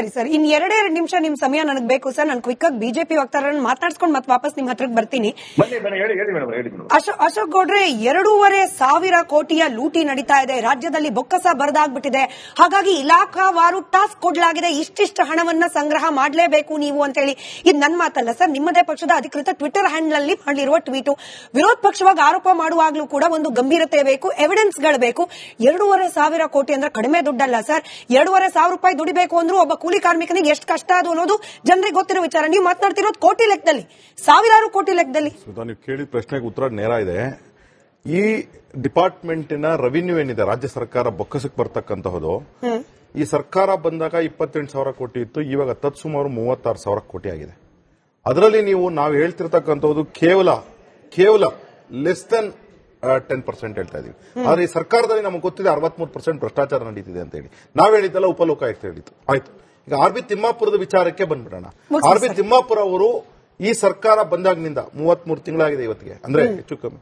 ಸರಿ ಸರ್, ಇನ್ ಎರಡೇ ನಿಮಿಷ ನಿಮ್ ಸಮಯ ನನಗೆ ಬೇಕು ಸರ್. ನಾನು ಕ್ವಿಕ್ ಆಗಿ ಬಿಜೆಪಿ ವಕ್ತಾರರನ್ನ ಮಾತನಾಡ್ಸ್ಕೊಂಡು ಮತ್ತೆ ವಾಪಸ್ ನಿಮ್ ಹತ್ರಕ್ಕೆ ಬರ್ತೀನಿ. ಅಶೋಕ್ ಗೌಡ್ರೆ, 2,500 ಕೋಟಿಯ ಲೂಟಿ ನಡೀತಾ ಇದೆ ರಾಜ್ಯದಲ್ಲಿ, ಬೊಕ್ಕಸ ಬರದಾಗ್ಬಿಟ್ಟಿದೆ. ಹಾಗಾಗಿ ಇಲಾಖಾವಾರು ಟಾಸ್ಕ್ ಕೊಡ್ಲಾಗಿದೆ, ಇಷ್ಟಿಷ್ಟು ಹಣವನ್ನ ಸಂಗ್ರಹ ಮಾಡಲೇಬೇಕು ನೀವು ಅಂತ ಹೇಳಿ. ಇದು ನನ್ನ ಮಾತಲ್ಲ ಸರ್, ನಿಮ್ಮದೇ ಪಕ್ಷದ ಅಧಿಕೃತ ಟ್ವಿಟರ್ ಹ್ಯಾಂಡಲ್ ಅಲ್ಲಿ ಮಾಡಿರುವ ಟ್ವೀಟು. ವಿರೋಧ ಪಕ್ಷವಾಗಿ ಆರೋಪ ಮಾಡುವಾಗ್ಲೂ ಕೂಡ ಒಂದು ಗಂಭೀರತೆ ಬೇಕು, ಎವಿಡೆನ್ಸ್ ಗಳು ಬೇಕು. 2,500 ಕೋಟಿ ಅಂದ್ರೆ ಕಡಿಮೆ ದುಡ್ಡಲ್ಲ ಸರ್. 2,500 ರೂಪಾಯಿ ದುಡಿಬೇಕು ಅಂದ್ರೂ ಒಬ್ಬ ಕೂಲಿ ಕಾರ್ಮಿಕನಿಗೆ ಎಷ್ಟು ಕಷ್ಟ ಅದು ಅನ್ನೋದು ಜನರಿಗೆ ಗೊತ್ತಿರೋ ವಿಚಾರ. ನೀವು ಮಾತನಾಡ್ತಿರೋದು ಕೋಟಿ ಲೆಕ್ಕದಲ್ಲಿ, ಸಾವಿರಾರು ಕೋಟಿ ಲೆಕ್ಕದಲ್ಲಿ. ನೀವು ಕೇಳಿದ ಪ್ರಶ್ನೆಗೆ ಉತ್ತರ ನೇರ ಇದೆ. ಈ ಡಿಪಾರ್ಟ್ಮೆಂಟಿನ ರೆವಿನ್ಯೂ ಏನಿದೆ, ರಾಜ್ಯ ಸರ್ಕಾರ ಬೊಕ್ಕಸಕ್ಕೆ ಬರ್ತಕ್ಕಂತಹದು, ಈ ಸರ್ಕಾರ ಬಂದಾಗ 28,000 ಕೋಟಿ ಇತ್ತು, ಇವಾಗ ತತ್ಸುಮಾರು 36,000 ಕೋಟಿ ಆಗಿದೆ. ಅದರಲ್ಲಿ ನಾವು ಹೇಳ್ತಿರ್ತಕ್ಕಂಥದ್ದು ಕೇವಲ ಲೆಸ್ ದೆನ್ 10% ಹೇಳ್ತಾ ಇದೀವಿ. ಆದ್ರೆ ಈ ಸರ್ಕಾರದಲ್ಲಿ ನಮಗೆ ಗೊತ್ತಿದೆ 63% ಭ್ರಷ್ಟಾಚಾರ ನಡೀತಿದೆ ಅಂತ ಹೇಳಿ. ನಾವ್ ಹೇಳಿದ್ದಲ್ಲ, ಉಪಲೋಕಾಯುಕ್ತ ಹೇಳಿತ್ತು. ಆಯ್ತು, ಈಗ ಆರ್ ಬಿ ತಿಮ್ಮಾಪುರದ ವಿಚಾರಕ್ಕೆ ಬಂದ್ಬಿಡೋಣ. ಆರ್ ಬಿ ತಿಮ್ಮಾಪುರ ಅವರು ಈ ಸರ್ಕಾರ ಬಂದಾಗಿನಿಂದ 33 ತಿಂಗಳಾಗಿದೆ ಇವತ್ತಿಗೆ, ಅಂದ್ರೆ ಹೆಚ್ಚು ಕಮ್ಮಿ.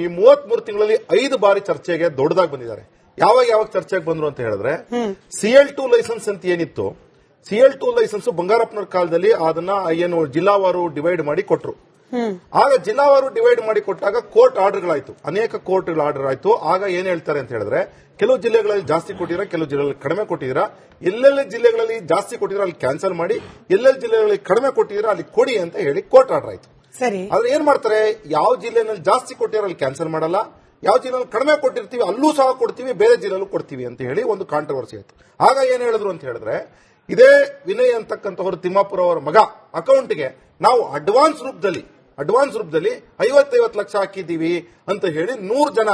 ಈ 33 ತಿಂಗಳಲ್ಲಿ 5 ಬಾರಿ ಚರ್ಚೆಗೆ ದೊಡ್ಡದಾಗಿ ಬಂದಿದ್ದಾರೆ. ಯಾವಾಗ ಚರ್ಚೆಗೆ ಬಂದ್ರು ಅಂತ ಹೇಳಿದ್ರೆ, CL2 ಲೈಸೆನ್ಸ್ ಅಂತ ಏನಿತ್ತು, CL2 ಲೈಸೆನ್ಸ್ ಬಂಗಾರಪ್ಪನವ್ರ ಕಾಲದಲ್ಲಿ ಅದನ್ನ ಏನು ಜಿಲ್ಲಾವಾರು ಡಿವೈಡ್ ಮಾಡಿ ಕೊಟ್ರು. ಆಗ ಜಿಲ್ಲಾವಾರು ಡಿವೈಡ್ ಮಾಡಿ ಕೊಟ್ಟಾಗ ಕೋರ್ಟ್ ಆರ್ಡರ್ಗಳಾಯ್ತು, ಅನೇಕ ಕೋರ್ಟ್ ಆರ್ಡರ್ ಆಯ್ತು. ಆಗ ಏನ್ ಹೇಳ್ತಾರೆ ಅಂತ ಹೇಳಿದ್ರೆ, ಕೆಲವು ಜಿಲ್ಲೆಗಳಲ್ಲಿ ಜಾಸ್ತಿ ಕೊಟ್ಟಿದ್ದೀರಾ, ಕೆಲವು ಜಿಲ್ಲೆಗಳಲ್ಲಿ ಕಡಿಮೆ ಕೊಟ್ಟಿದ್ದೀರಾ, ಎಲ್ಲೆಲ್ಲಿ ಜಿಲ್ಲೆಗಳಲ್ಲಿ ಜಾಸ್ತಿ ಕೊಟ್ಟಿದ್ದೀರಾ ಅಲ್ಲಿ ಕ್ಯಾನ್ಸಲ್ ಮಾಡಿ, ಎಲ್ಲೆಲ್ಲಿ ಜಿಲ್ಲೆಗಳಲ್ಲಿ ಕಡಿಮೆ ಕೊಟ್ಟಿದ್ದೀರಾ ಅಲ್ಲಿ ಕೊಡಿ ಅಂತ ಹೇಳಿ ಕೋರ್ಟ್ ಆರ್ಡರ್ ಆಯ್ತು. ಸರಿ, ಆದ್ರೆ ಏನ್ ಮಾಡ್ತಾರೆ, ಯಾವ ಜಿಲ್ಲೆನಲ್ಲಿ ಜಾಸ್ತಿ ಕೊಟ್ಟಿರೋ ಅಲ್ಲಿ ಕ್ಯಾನ್ಸಲ್ ಮಾಡಲ್ಲ, ಯಾವ ಜಿಲ್ಲೆಯಲ್ಲಿ ಕಡಿಮೆ ಕೊಟ್ಟಿರ್ತೀವಿ ಅಲ್ಲೂ ಸಹ ಕೊಡ್ತೀವಿ, ಬೇರೆ ಜಿಲ್ಲೆಯಲ್ಲೂ ಕೊಡ್ತೀವಿ ಅಂತ ಹೇಳಿ ಒಂದು ಕಾಂಟ್ರವರ್ಸಿ ಆಯ್ತು. ಆಗ ಏನ್ ಹೇಳಿದ್ರು ಅಂತ ಹೇಳಿದ್ರೆ, ಇದೇ ವಿನಯ್ ಅಂತಕ್ಕಂಥವ್ರು ತಿಮ್ಮಾಪುರ ಅವರ ಮಗ ಅಕೌಂಟ್ಗೆ ನಾವು ಅಡ್ವಾನ್ಸ್ ರೂಪದಲ್ಲಿ 50 ಲಕ್ಷ ಹಾಕಿದ್ದೀವಿ ಅಂತ ಹೇಳಿ 100 ಜನ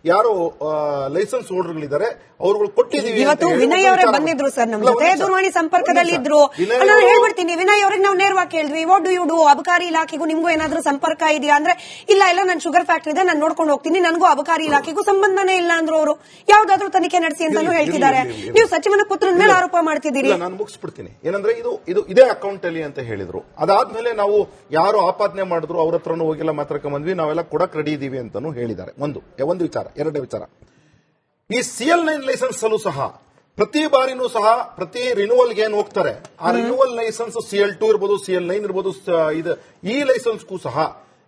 ಯಾರು ಲೈಸೆನ್ಸ್ ಹೋಲ್ಡರ್ಗಳಿದ್ದಾರೆ ಅವ್ರುಗಳು ಕೊಟ್ಟಿದ್ದೀವಿ. ಇವತ್ತು ವಿನಯ್ ಅವರೇ ಬಂದಿದ್ರು ಸರ್ ನಮ್ಮ ಜೊತೆ, ದೂರವಾಣಿ ಸಂಪರ್ಕದಲ್ಲಿ ಇದ್ರು. ನಾನು ಹೇಳ್ಬಿಡ್ತೀನಿ, ವಿನಯ್ ಅವ್ರಿಗೆ ನಾವು ನೇರವಾಗಿ ಕೇಳಿದ್ವಿ, ವಾಟ್ ಡು ಯು ಡೂ, ಅಬಕಾರಿ ಇಲಾಖೆಗೂ ನಿಮ್ಗೂ ಏನಾದ್ರೂ ಸಂಪರ್ಕ ಇದೆಯಾ ಅಂದ್ರೆ, ಇಲ್ಲ ನಾನು ಶುಗರ್ ಫ್ಯಾಕ್ಟರಿ ಇದೆ, ನಾನು ನೋಡ್ಕೊಂಡು ಹೋಗ್ತೀನಿ, ನನಗೂ ಅಬಕಾರಿ ಇಲಾಖೆಗೂ ಸಂಬಂಧನೇ ಇಲ್ಲ ಅಂದ್ರು ಅವರು. ಯಾವ್ದಾದ್ರು ತನಿಖೆ ನಡೆಸಿ ಅಂತಾನು ಹೇಳ್ತಿದ್ದಾರೆ. ನೀವು ಸಚಿವನ ಪುತ್ರನ ಮೇಲೆ ಆರೋಪ ಮಾಡ್ತಿದ್ದೀರಿ. ನಾನು ಮುಗಿಸ್ಬಿಡ್ತೀನಿ. ಏನಂದ್ರೆ ಇದು ಇದೇ ಅಕೌಂಟ್ ಅಲ್ಲಿ ಅಂತ ಹೇಳಿದ್ರು. ಅದಾದ್ಮೇಲೆ ನಾವು ಯಾರು ಆಪಾದನೆ ಮಾಡಿದ್ರು ಅವ್ರ ಹತ್ರನೂ ಹೋಗಿಲ್ಲ, ಮಾತ್ರಕ್ಕೆ ಬಂದ್ವಿ, ನಾವೆಲ್ಲ ಕೊಡಕ್ ರೆಡಿ ಇದೀವಿ ಅಂತಾನು ಹೇಳಿದ್ದಾರೆ. ಒಂದು ವಿಚಾರ. ಎರಡನೇ ವಿಚಾರ, ಈ CL9 ಲೈಸೆನ್ಸ್ ಅಲ್ಲೂ ಸಹ ಪ್ರತಿ ಬಾರಿನೂ ಸಹ ಪ್ರತಿ ರಿನ್ಯೂವಲ್ಗೆ ಏನ್ ಹೋಗ್ತಾರೆ, ಆ ರಿನ್ಯೂವಲ್ ಲೈಸೆನ್ಸ್ CL2 ಇರ್ಬೋದು, CL9 ಇರ್ಬೋದು, ಈ ಲೈಸೆನ್ಸ್ಗೂ ಸಹ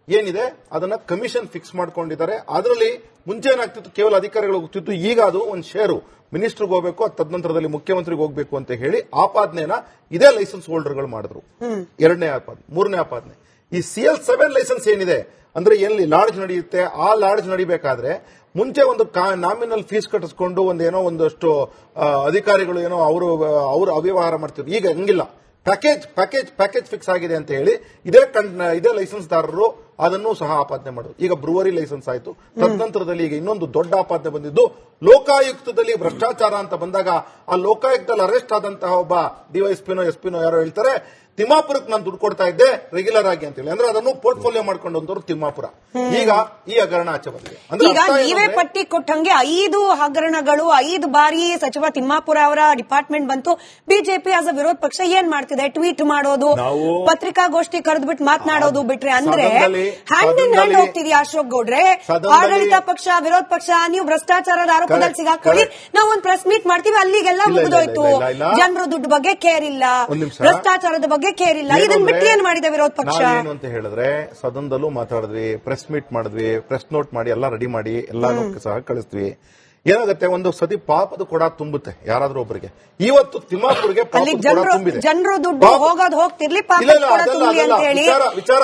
ಏನಿದೆ ಅದನ್ನ ಕಮಿಷನ್ ಫಿಕ್ಸ್ ಮಾಡ್ಕೊಂಡಿದ್ದಾರೆ. ಅದರಲ್ಲಿ ಮುಂಚೆ ಏನಾಗ್ತಿತ್ತು, ಕೇವಲ ಅಧಿಕಾರಿಗಳು ಹೋಗ್ತಿತ್ತು, ಈಗ ಅದು ಒಂದು ಶೇರು ಮಿನಿಸ್ಟರ್ಗೆ ಹೋಗಬೇಕು, ತದನಂತರದಲ್ಲಿ ಮುಖ್ಯಮಂತ್ರಿಗೆ ಹೋಗಬೇಕು ಅಂತ ಹೇಳಿ ಆಪಾದನೆನ ಇದೇ ಲೈಸೆನ್ಸ್ ಹೋಲ್ಡರ್ಗಳು ಮಾಡಿದ್ರು. ಎರಡನೇ ಆಪಾದನೆ. ಮೂರನೇ ಆಪಾದನೆ, ಈ CL7 ಲೈಸೆನ್ಸ್ ಏನಿದೆ ಅಂದ್ರೆ ಎಲ್ಲಿ ಲಾಡ್ಜ್ ನಡೆಯುತ್ತೆ, ಆ ಲಾಡ್ಜ್ ನಡಿಬೇಕಾದ್ರೆ ಮುಂಚೆ ಒಂದು ನಾಮಿನಲ್ ಫೀಸ್ ಕಟ್ಟಿಸ್ಕೊಂಡು ಒಂದಷ್ಟು ಅಧಿಕಾರಿಗಳು ಅವರು ಅವ್ಯವಹಾರ ಮಾಡ್ತಿದ್ರು. ಈಗ ಹಂಗಿಲ್ಲ, ಪ್ಯಾಕೇಜ್ ಫಿಕ್ಸ್ ಆಗಿದೆ ಅಂತ ಹೇಳಿ ಇದೇ ಲೈಸೆನ್ಸ್ ದಾರರು ಅದನ್ನು ಸಹ ಆಪಾದನೆ ಮಾಡಿದ್ರು. ಈಗ ಬ್ರೂವರಿ ಲೈಸೆನ್ಸ್ ಆಯ್ತು. ತದನಂತರದಲ್ಲಿ ಈಗ ಇನ್ನೊಂದು ದೊಡ್ಡ ಆಪಾದನೆ ಬಂದಿದ್ದು, ಲೋಕಾಯುಕ್ತದಲ್ಲಿ ಭ್ರಷ್ಟಾಚಾರ ಅಂತ ಬಂದಾಗ ಆ ಲೋಕಾಯುಕ್ತದಲ್ಲಿ ಅರೆಸ್ಟ್ ಆದಂತಹ ಒಬ್ಬ ಡಿವೈಎಸ್ಪಿನೋ ಎಸ್ಪಿನೋ ಯಾರೋ ಹೇಳ್ತಾರೆ, ತಿಮ್ಮಾಪುರಕ್ಕೆ ನಾನು ದುಡ್ಡು ಕೊಡ್ತಾ ಇದ್ದೆ ರೆಗ್ಯುಲರ್ ಆಗಿ ಅಂತ ಹೇಳಿ. ಅಂದ್ರೆ ಅದನ್ನು ಪೋರ್ಟ್ಫೋಲಿಯೋ ಮಾಡ್ಕೊಂಡು ತಿಮ್ಮಾಪುರ. ಈಗ ಈ ಹಗರಣ ಆಚೆ ಬಂದಿದೆ. ಈಗ ನೀವೇ ಪಟ್ಟಿ ಕೊಟ್ಟಂಗೆ 5 ಹಗರಣಗಳು 5 ಬಾರಿ ಸಚಿವ ತಿಮ್ಮಾಪುರ ಅವರ ಡಿಪಾರ್ಟ್ಮೆಂಟ್ ಬಂತು. ಬಿಜೆಪಿ ಆಸ್ ಅ ವಿರೋಧ ಪಕ್ಷ ಏನ್ ಮಾಡ್ತಿದೆ, ಟ್ವೀಟ್ ಮಾಡೋದು, ಪತ್ರಿಕಾಗೋಷ್ಠಿ ಕರೆದ್ಬಿಟ್ಟು ಮಾತನಾಡೋದು ಬಿಟ್ರೆ ಅಂದ್ರೆ ಹ್ಯಾಂಡ್ ಇನ್ ಹ್ಯಾಂಡ್ ಹೋಗ್ತಿದೆಯಾ ಅಶೋಕ್ ಗೌಡ್ರೆ? ಆಡಳಿತ ಪಕ್ಷ ವಿರೋಧ ಪಕ್ಷ ನೀವು ಭ್ರಷ್ಟಾಚಾರದ ಆರೋಪದಲ್ಲಿ ಸಿಗಾಕೊಳ್ಳಿ, ನಾವು ಒಂದು ಪ್ರೆಸ್ ಮೀಟ್ ಮಾಡ್ತೀವಿ, ಅಲ್ಲಿಗೆಲ್ಲ ಮುಗಿದೋಯ್ತು. ಜನರು ದುಡ್ಡು ಬಗ್ಗೆ ಕೇರ್ ಇಲ್ಲ, ಭ್ರಷ್ಟಾಚಾರದ ಬಗ್ಗೆ ಕೇರ್ ಇಲ್ಲ. ಇದನ್ನ ಬಿಟ್ಟು ಏನ್ ಮಾಡಿದೆ ವಿರೋಧ ಪಕ್ಷ? ಏನು ಅಂತ ಹೇಳಿದ್ರೆ, ಸದನದಲ್ಲೂ ಮಾತಾಡಿದ್ವಿ, ಪ್ರೆಸ್ ಮೀಟ್ ಮಾಡಿದ್ವಿ, ಪ್ರೆಸ್ ನೋಟ್ ಮಾಡಿ ಎಲ್ಲ ರೆಡಿ ಮಾಡಿ ಎಲ್ಲಾನು ಸಹ ಕಳಿಸ್ತೀವಿ. ಏನಾಗುತ್ತೆ, ಒಂದು ಸತಿ ಪಾಪದ ಕೊಡ ತುಂಬುತ್ತೆ ಯಾರಾದ್ರೂ ಒಬ್ಬರಿಗೆ. ಇವತ್ತು ತಿಮ್ಮಾಪುರಿಗೆ ಜನರು ದುಡ್ಡು ಹೋಗೋದು ಹೋಗ್ತಿರ್ಲಿ, ವಿಚಾರ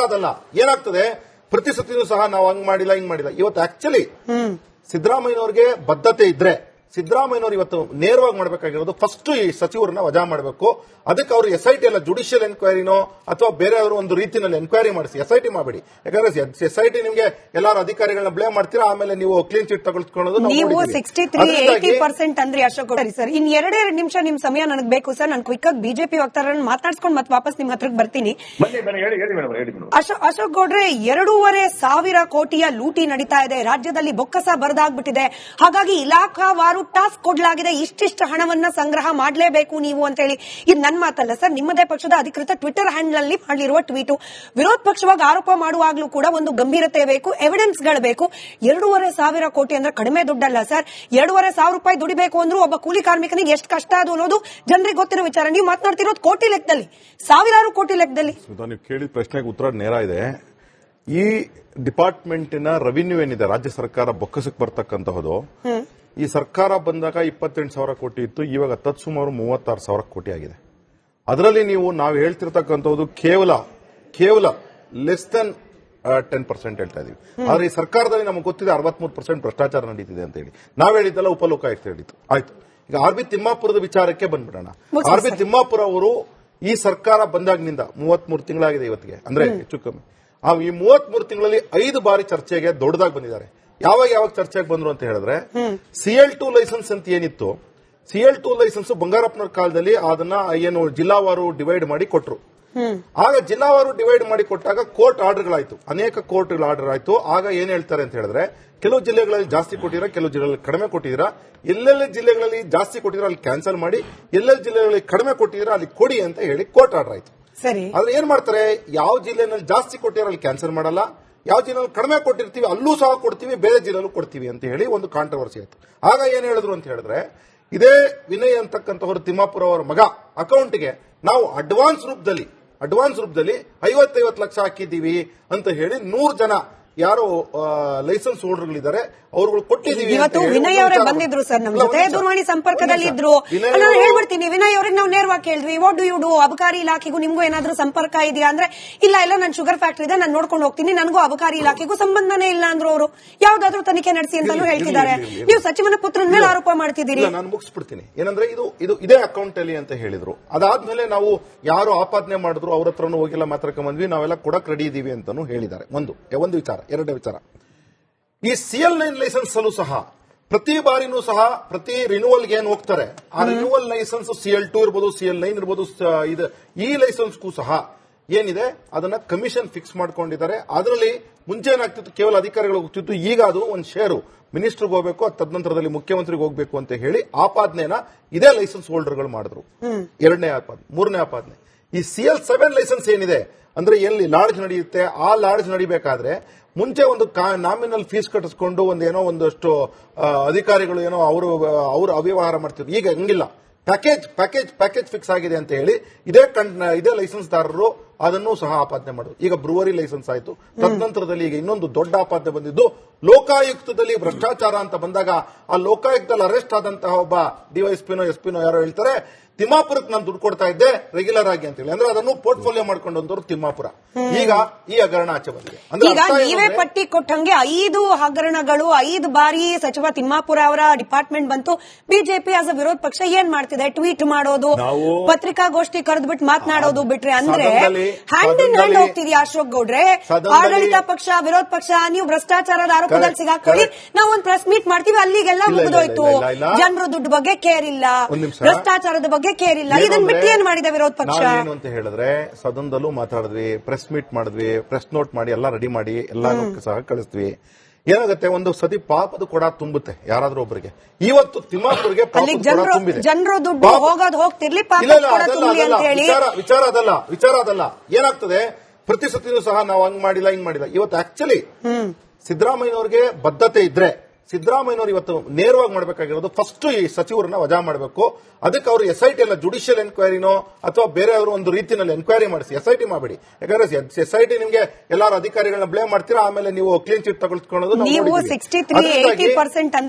ಅದಲ್ಲ. ಏನಾಗ್ತದೆ, ಪ್ರತಿ ಸತಿನೂ ಸಹ ನಾವು ಹಂಗ್ ಮಾಡಿಲ್ಲ. ಇವತ್ತು ಆಕ್ಚುಲಿ ಸಿದ್ದರಾಮಯ್ಯನವ್ರಿಗೆ ಬದ್ಧತೆ ಇದ್ರೆ ಸಿದ್ದರಾಮಯ್ಯನವರು ಇವತ್ತು ನೇರವಾಗಿ ಮಾಡಬೇಕಾಗಿರೋದು, ಫಸ್ಟ್ ಈ ಸಚಿವರನ್ನ ವಜಾ ಮಾಡಬೇಕು. ಅದಕ್ಕೆ ಅವರು SIT ಅಲ್ಲ, ಜುಡಿಷಿಯಲ್ ಎನ್ಕ್ವೈರಿನೋ ಅಥವಾ ಬೇರೆ ಒಂದು ರೀತಿಯಲ್ಲಿ ಎನ್ಕ್ವೈರಿ ಮಾಡಿಸಿ. SIT ಮಾಡಬೇಡಿ. ಯಾಕಂದ್ರೆ SIT ನಿಮ್ಗೆ ಎಲ್ಲಾರು ಅಧಿಕಾರಿಗಳನ್ನ ಬ್ಲೇಮ್ ಮಾಡ್ತೀರಾ, ಆಮೇಲೆ ನೀವು ಕ್ಲೀನ್ ಚಿಟ್ ತಗೊಳ್ಕೊಳ್ಳೋದು. ನೀವು 63-80% ಅಂದ್ರೆ ಅಶೋಕ್ ಸರಿ ಸರ್, ಇನ್ ಎರಡೇ ನಿಮಿಷ ನಿಮ್ ಸಮಯ ನನಗೆ ಬೇಕು ಸರ್. ನಾನು ಕ್ವಿಕ್ ಆಗಿ ಬಿಜೆಪಿ ವಕ್ತಾರರನ್ನ ಮಾತನಾಡ್ಸ್ಕೊಂಡು ಮತ್ತೆ ವಾಪಸ್ ನಿಮ್ ಹತ್ರಕ್ಕೆ ಬರ್ತೀನಿ. ಅಶೋಕ್ ಗೌಡ್ರೆ, 2,500 ಕೋಟಿಯ ಲೂಟಿ ನಡೀತಾ ಇದೆ ರಾಜ್ಯದಲ್ಲಿ, ಬೊಕ್ಕಸ ಬರದಾಗ್ಬಿಟ್ಟಿದೆ. ಹಾಗಾಗಿ ಇಲಾಖಾವಾರು ವಾರು ಟಾಸ್ಕ್ ಕೊಡ್ಲಾಗಿದೆ, ಇಷ್ಟಿಷ್ಟು ಹಣವನ್ನ ಸಂಗ್ರಹ ಮಾಡಲೇಬೇಕು ನೀವು ಅಂತ ಹೇಳಿ. ಇದು ನನ್ನ ಮಾತಲ್ಲ ಸರ್, ನಿಮ್ಮದೇ ಪಕ್ಷದ ಅಧಿಕೃತ ಟ್ವಿಟರ್ ಹ್ಯಾಂಡಲ್ ಅಲ್ಲಿ ಮಾಡಿರುವ ಟ್ವೀಟ್. ವಿರೋಧ ಪಕ್ಷವಾಗಿ ಆರೋಪ ಮಾಡುವಾಗ್ಲೂ ಕೂಡ ಒಂದು ಗಂಭೀರತೆ ಬೇಕು, ಎವಿಡೆನ್ಸ್ ಗಳು ಬೇಕು. 2,500 ಕೋಟಿ ಅಂದ್ರೆ ಕಡಿಮೆ ದುಡ್ಡಲ್ಲ ಸರ್. 2,500 ರೂಪಾಯಿ ದುಡಿಬೇಕು ಅಂದ್ರೂ ಒಬ್ಬ ಕೂಲಿ ಕಾರ್ಮಿಕನಿಗೆ ಎಷ್ಟು ಕಷ್ಟ ಅದು ಅನ್ನೋದು ಜನರಿಗೆ ಗೊತ್ತಿರೋ ವಿಚಾರ. ನೀವು ಮಾತನಾಡ್ತಿರೋದು ಕೋಟಿ ಲೆಕ್ಕದಲ್ಲಿ, ಸಾವಿರಾರು ಕೋಟಿ ಲೆಕ್ಕದಲ್ಲಿ. ನೀವು ಕೇಳಿದ ಪ್ರಶ್ನೆಗೆ ಉತ್ತರ ನೇರ ಇದೆ. ಈ ಡಿಪಾರ್ಟ್ಮೆಂಟಿನ ರೆವಿನ್ಯೂ ಏನಿದೆ, ರಾಜ್ಯ ಸರ್ಕಾರ ಬೊಕ್ಕಸಕ್ಕೆ ಬರ್ತಕ್ಕಂತಹದು, ಈ ಸರ್ಕಾರ ಬಂದಾಗ 28,000 ಕೋಟಿ ಇತ್ತು, ಇವಾಗ ಸುಮಾರು 36,000 ಕೋಟಿ ಆಗಿದೆ. ಅದರಲ್ಲಿ ನಾವು ಹೇಳ್ತಿರ್ತಕ್ಕಂಥದ್ದು ಕೇವಲ ಲೆಸ್ ದನ್ 10% ಹೇಳ್ತಾ ಇದೀವಿ. ಆದ್ರೆ ಈ ಸರ್ಕಾರದಲ್ಲಿ ನಮಗೆ ಗೊತ್ತಿದೆ 63% ಭ್ರಷ್ಟಾಚಾರ ನಡೀತಿದೆ ಅಂತ ಹೇಳಿ. ನಾವ್ ಹೇಳಿದ್ದಲ್ಲ, ಉಪಲೋಕಾಯುಕ್ತ ಹೇಳಿತ್ತು. ಆಯ್ತು, ಈಗ ಆರ್.ಬಿ. ತಿಮ್ಮಾಪುರದ ವಿಚಾರಕ್ಕೆ ಬಂದ್ಬಿಡೋಣ. ಆರ್.ಬಿ. ತಿಮ್ಮಾಪುರ ಅವರು ಈ ಸರ್ಕಾರ ಬಂದಾಗಿನಿಂದ 33 ತಿಂಗಳಾಗಿದೆ ಇವತ್ತಿಗೆ, ಅಂದ್ರೆ ಹೆಚ್ಚು ಕಮ್ಮಿ. ಈ 33 ತಿಂಗಳಲ್ಲಿ 5 ಬಾರಿ ಚರ್ಚೆಗೆ ದೊಡ್ಡದಾಗಿ ಬಂದಿದ್ದಾರೆ. ಯಾವಾಗ ಚರ್ಚೆಗೆ ಬಂದ್ರು ಅಂತ ಹೇಳಿದ್ರೆ, CL2 ಲೈಸೆನ್ಸ್ ಅಂತ ಏನಿತ್ತು, CL2 ಲೈಸೆನ್ಸ್ ಬಂಗಾರಪ್ಪನವ್ರ ಕಾಲದಲ್ಲಿ ಅದನ್ನ ಏನು ಜಿಲ್ಲಾವಾರು ಡಿವೈಡ್ ಮಾಡಿ ಕೊಟ್ರು. ಆಗ ಜಿಲ್ಲಾವಾರು ಡಿವೈಡ್ ಮಾಡಿ ಕೊಟ್ಟಾಗ ಕೋರ್ಟ್ ಆರ್ಡರ್ಗಳಾಯ್ತು, ಅನೇಕ ಕೋರ್ಟ್ ಆರ್ಡರ್ ಆಯ್ತು. ಆಗ ಏನ್ ಹೇಳ್ತಾರೆ ಅಂತ ಹೇಳಿದ್ರೆ, ಕೆಲವು ಜಿಲ್ಲೆಗಳಲ್ಲಿ ಜಾಸ್ತಿ ಕೊಟ್ಟಿದ್ದೀರಾ, ಕೆಲವು ಜಿಲ್ಲೆಗಳಲ್ಲಿ ಕಡಿಮೆ ಕೊಟ್ಟಿದ್ದೀರಾ, ಎಲ್ಲೆಲ್ಲಿ ಜಿಲ್ಲೆಗಳಲ್ಲಿ ಜಾಸ್ತಿ ಕೊಟ್ಟಿದ್ದೀರಾ ಅಲ್ಲಿ ಕ್ಯಾನ್ಸಲ್ ಮಾಡಿ, ಎಲ್ಲೆಲ್ಲಿ ಜಿಲ್ಲೆಗಳಲ್ಲಿ ಕಡಿಮೆ ಕೊಟ್ಟಿದ್ದೀರಾ ಅಲ್ಲಿ ಕೊಡಿ ಅಂತ ಹೇಳಿ ಕೋರ್ಟ್ ಆರ್ಡರ್ ಆಯ್ತು. ಸರಿ, ಆದ್ರೆ ಏನ್ ಮಾಡ್ತಾರೆ, ಯಾವ ಜಿಲ್ಲೆನಲ್ಲಿ ಜಾಸ್ತಿ ಕೊಟ್ಟಿರೋ ಅಲ್ಲಿ ಕ್ಯಾನ್ಸಲ್ ಮಾಡಲ್ಲ, ಯಾವ ಜಿಲ್ಲೆಯಲ್ಲಿ ಕಡಿಮೆ ಕೊಟ್ಟಿರ್ತೀವಿ ಅಲ್ಲೂ ಸಹ ಕೊಡ್ತೀವಿ, ಬೇರೆ ಜಿಲ್ಲೆಯಲ್ಲೂ ಕೊಡ್ತೀವಿ ಅಂತ ಹೇಳಿ ಒಂದು ಕಾಂಟ್ರವರ್ಸಿ ಆಯ್ತು. ಆಗ ಏನ್ ಹೇಳಿದ್ರು ಅಂತ ಹೇಳಿದ್ರೆ, ಇದೇ ವಿನಯ್ ಅಂತಕ್ಕಂಥವ್ರು ತಿಮ್ಮಾಪುರ ಅವರ ಮಗ ಅಕೌಂಟ್ಗೆ ನಾವು ಅಡ್ವಾನ್ಸ್ ರೂಪದಲ್ಲಿ 50 ಲಕ್ಷ ಹಾಕಿದ್ದೀವಿ ಅಂತ ಹೇಳಿ 100 ಜನ ಯಾರು ಲೈಸೆನ್ಸ್ ಹೋಲ್ಡರ್ಗಳಿದ್ದಾರೆ ಅವ್ರುಗಳು ಕೊಟ್ಟಿದ್ದೀವಿ. ಇವತ್ತು ವಿನಯ್ ಅವರೇ ಬಂದಿದ್ರು ಸರ್ ನಮ್ಮ ಜೊತೆ, ದೂರವಾಣಿ ಸಂಪರ್ಕದಲ್ಲಿ ಇದ್ರು. ನಾನು ಹೇಳ್ಬಿಡ್ತೀನಿ, ವಿನಯ್ ಅವ್ರಿಗೆ ನಾವು ನೇರವಾಗಿ ಕೇಳಿದ್ವಿ, ವಾಟ್ ಡು ಯು ಡೂ, ಅಬಕಾರಿ ಇಲಾಖೆಗೂ ನಿಮ್ಗೂ ಏನಾದ್ರೂ ಸಂಪರ್ಕ ಇದೆಯಾ ಅಂದ್ರೆ, ಇಲ್ಲ ನನ್ನ ಶುಗರ್ ಫ್ಯಾಕ್ಟರಿ ಇದೆ, ನಾನು ನೋಡ್ಕೊಂಡು ಹೋಗ್ತೀನಿ, ನನಗೂ ಅಬಕಾರಿ ಇಲಾಖೆಗೂ ಸಂಬಂಧನೇ ಇಲ್ಲ ಅಂದ್ರು ಅವರು. ಯಾವ್ದಾದ್ರು ತನಿಖೆ ನಡೆಸಿ ಅಂತಾನು ಹೇಳ್ತಿದ್ದಾರೆ. ನೀವು ಸಚಿವನ ಪುತ್ರನ ಮೇಲೆ ಆರೋಪ ಮಾಡ್ತಿದ್ದೀರಿ. ನಾನು ಮುಗಿಸ್ಬಿಡ್ತೀನಿ. ಏನಂದ್ರೆ ಇದು ಇದೇ ಅಕೌಂಟ್ ಅಲ್ಲಿ ಅಂತ ಹೇಳಿದ್ರು. ಅದಾದ್ಮೇಲೆ ನಾವು ಯಾರು ಆಪಾದನೆ ಮಾಡಿದ್ರು ಅವ್ರ ಹತ್ರನೂ ಹೋಗಿಲ್ಲ, ಮಾತಾಡ್ಕೊಂಡ್ಬಂದ್ವಿ, ನಾವೆಲ್ಲ ಕೊಡಕ್ ರೆಡಿ ಇದೀವಿ ಅಂತಾನು ಹೇಳಿದ್ದಾರೆ. ಒಂದು ವಿಚಾರ. ಎರಡನೇ ವಿಚಾರ, ಈ CL9 ಲೈಸೆನ್ಸ್ ಅಲ್ಲೂ ಸಹ ಪ್ರತಿ ಬಾರಿನೂ ಸಹ ಪ್ರತಿ ರಿನ್ಯೂವಲ್ಗೆ ಏನ್ ಹೋಗ್ತಾರೆ, ಆ ರಿನ್ಯೂವಲ್ ಲೈಸೆನ್ಸ್ CL2 ಇರ್ಬೋದು, CL9 ಇರ್ಬೋದು, ಈ ಲೈಸೆನ್ಸ್ಗೂ ಸಹ ಏನಿದೆ ಅದನ್ನ ಕಮಿಷನ್ ಫಿಕ್ಸ್ ಮಾಡ್ಕೊಂಡಿದ್ದಾರೆ. ಅದರಲ್ಲಿ ಮುಂಚೆ ಏನಾಗ್ತಿತ್ತು, ಕೇವಲ ಅಧಿಕಾರಿಗಳು ಹೋಗ್ತಿತ್ತು, ಈಗ ಅದು ಒಂದು ಶೇರು ಮಿನಿಸ್ಟರ್ಗೆ ಹೋಗಬೇಕು, ತದನಂತರದಲ್ಲಿ ಮುಖ್ಯಮಂತ್ರಿಗೆ ಹೋಗಬೇಕು ಅಂತ ಹೇಳಿ ಆಪಾದನೆನ ಇದೇ ಲೈಸೆನ್ಸ್ ಹೋಲ್ಡರ್ಗಳು ಮಾಡಿದ್ರು. ಎರಡನೇ ಆಪಾದನೆ. ಮೂರನೇ ಆಪಾದನೆ, ಈ CL7 ಲೈಸೆನ್ಸ್ ಏನಿದೆ ಅಂದ್ರೆ ಎಲ್ಲಿ ಲಾಡ್ಜ್ ನಡೆಯುತ್ತೆ, ಆ ಲಾಡ್ಜ್ ನಡಿಬೇಕಾದ್ರೆ ಮುಂಚೆ ಒಂದು ನಾಮಿನಲ್ ಫೀಸ್ ಕಟ್ಟಿಸ್ಕೊಂಡು ಒಂದಷ್ಟು ಅಧಿಕಾರಿಗಳು ಅವರು ಅವ್ಯವಹಾರ ಮಾಡ್ತಿದ್ರು. ಈಗ ಹಂಗಿಲ್ಲ, ಪ್ಯಾಕೇಜ್ ಫಿಕ್ಸ್ ಆಗಿದೆ ಅಂತ ಹೇಳಿ ಇದೇ ಲೈಸೆನ್ಸ್ ದಾರರು ಅದನ್ನು ಸಹ ಆಪಾದನೆ ಮಾಡೋದು. ಈಗ ಬ್ರೂವರಿ ಲೈಸೆನ್ಸ್ ಆಯ್ತು. ತದನಂತರದಲ್ಲಿ ಈಗ ಇನ್ನೊಂದು ದೊಡ್ಡ ಆಪಾದನೆ ಬಂದಿದ್ದು ಲೋಕಾಯುಕ್ತದಲ್ಲಿ ಭ್ರಷ್ಟಾಚಾರ ಅಂತ ಬಂದಾಗ, ಆ ಲೋಕಾಯುಕ್ತದಲ್ಲಿ ಅರೆಸ್ಟ್ ಆದಂತಹ ಒಬ್ಬ ಡಿವೈಎಸ್ಪಿನೋ ಎಸ್ಪಿನೋ ಯಾರೋ ಹೇಳ್ತಾರೆ, ತಿಮ್ಮಾಪುರಕ್ಕೆ ನಾನು ದುಡ್ಡು ಕೊಡ್ತಾ ಇದ್ದೆ ರೆಗ್ಯುಲರ್ ಆಗಿ ಅಂತ ಹೇಳಿ. ಅಂದ್ರೆ ಅದನ್ನು ಪೋರ್ಟ್ಫೋಲಿಯೋ ಮಾಡ್ಕೊಂಡು ಬಂದವರು ತಿಮ್ಮಾಪುರ. ಈಗ ಈ ಹಗರಣ ಆಚೆ ಬಂದಿದೆ. ಈಗ ನೀವೇ ಪಟ್ಟಿ ಕೊಟ್ಟಂಗೆ 5 ಹಗರಣಗಳು 5 ಬಾರಿ ಸಚಿವ ತಿಮ್ಮಾಪುರ ಅವರ ಡಿಪಾರ್ಟ್ಮೆಂಟ್ ಬಂತು. ಬಿಜೆಪಿ ಆಸ್ ಅ ವಿರೋಧ ಪಕ್ಷ ಏನ್ ಮಾಡ್ತಿದೆ, ಟ್ವೀಟ್ ಮಾಡೋದು, ಪತ್ರಿಕಾಗೋಷ್ಠಿ ಕರೆದ್ಬಿಟ್ಟು ಮಾತನಾಡೋದು ಬಿಟ್ರೆ, ಅಂದ್ರೆ ಹ್ಯಾಂಡ್ ಇನ್ ಹ್ಯಾಂಡ್ ಹೋಗ್ತಿದ್ಯಾ ಅಶೋಕ್ ಗೌಡ್ರೆ. ಆಡಳಿತ ಪಕ್ಷ ವಿರೋಧ ಪಕ್ಷ, ನೀವು ಭ್ರಷ್ಟಾಚಾರದ ಆರೋಪದಲ್ಲಿ ಸಿಗಾಕೊಳ್ಳಿ, ನಾವು ಒಂದು ಪ್ರೆಸ್ ಮೀಟ್ ಮಾಡ್ತೀವಿ, ಅಲ್ಲಿಗೆಲ್ಲ ಮುಗಿದೋಯ್ತು. ಜನರ ದುಡ್ಡು ಬಗ್ಗೆ ಕೇರ್ ಇಲ್ಲ, ಭ್ರಷ್ಟಾಚಾರದ ಬಗ್ಗೆ ಕೇರ್ ಇಲ್ಲ. ಇದನ್ನ ಬಿಟ್ಟು ಏನ್ ಮಾಡಿದೆ ವಿರೋಧ ಪಕ್ಷ? ಏನು ಅಂತ ಹೇಳಿದ್ರೆ, ಸದನದಲ್ಲೂ ಮಾತಾಡಿದ್ವಿ, ಪ್ರೆಸ್ ಮೀಟ್ ಮಾಡಿದ್ವಿ, ಪ್ರೆಸ್ ನೋಟ್ ಮಾಡಿ ಎಲ್ಲ ರೆಡಿ ಮಾಡಿ ಎಲ್ಲಾನು ಸಹ ಕಳಿಸ್ತೀವಿ. ಏನಾಗುತ್ತೆ, ಒಂದು ಸತಿ ಪಾಪದ ಕೊಡ ತುಂಬುತ್ತೆ ಯಾರಾದ್ರೂ ಒಬ್ಬರಿಗೆ. ಇವತ್ತು ತಿಮ್ಮಾಪುರ್ಗೆ ತುಂಬಿದೆ. ಜನರು ದುಡ್ಡು ಹೋಗೋದು ಹೋಗ್ತಿರ್ಲಿ, ವಿಚಾರ ಅದಲ್ಲ. ಏನಾಗ್ತದೆ, ಪ್ರತಿ ಸತಿನೂ ಸಹ ನಾವು ಹಂಗ್ ಮಾಡಿಲ್ಲ ಹಿಂಗ್ ಮಾಡಿಲ್ಲ. ಇವತ್ತು ಆಕ್ಚುಲಿ ಸಿದ್ದರಾಮಯ್ಯನವ್ರಿಗೆ ಬದ್ಧತೆ ಇದ್ರೆ, ಸಿದ್ದರಾಮಯ್ಯನವರು ಇವತ್ತು ನೇರವಾಗಿ ಮಾಡಬೇಕಾಗಿರೋದು ಫಸ್ಟ್ ಈ ಸಚಿವರನ್ನ ವಜಾ ಮಾಡಬೇಕು. ಅದಕ್ಕೆ ಅವರು SIT ಅಲ್ಲ, ಜುಡಿಷಿಯಲ್ ಎನ್ಕ್ವೈರಿನೋ ಅಥವಾ ಬೇರೆ ಅವರು ಒಂದು ರೀತಿಯಲ್ಲಿ ಎನ್ಕ್ವೈರಿ ಮಾಡಿಸಿ. SIT ಮಾಡಬೇಡಿ. ಯಾಕಂದ್ರೆ SIT ನಿಮ್ಗೆ ಎಲ್ಲಾರು ಅಧಿಕಾರಿಗಳನ್ನ ಬ್ಲೇಮ್ ಮಾಡ್ತೀರಾ, ಆಮೇಲೆ ನೀವು ಕ್ಲೀನ್ ಚಿಟ್ ತಗೊಳ್ಕೊಳ್ಳೋದು. ನೀವು 63-80% ಅಂದ್ರೆ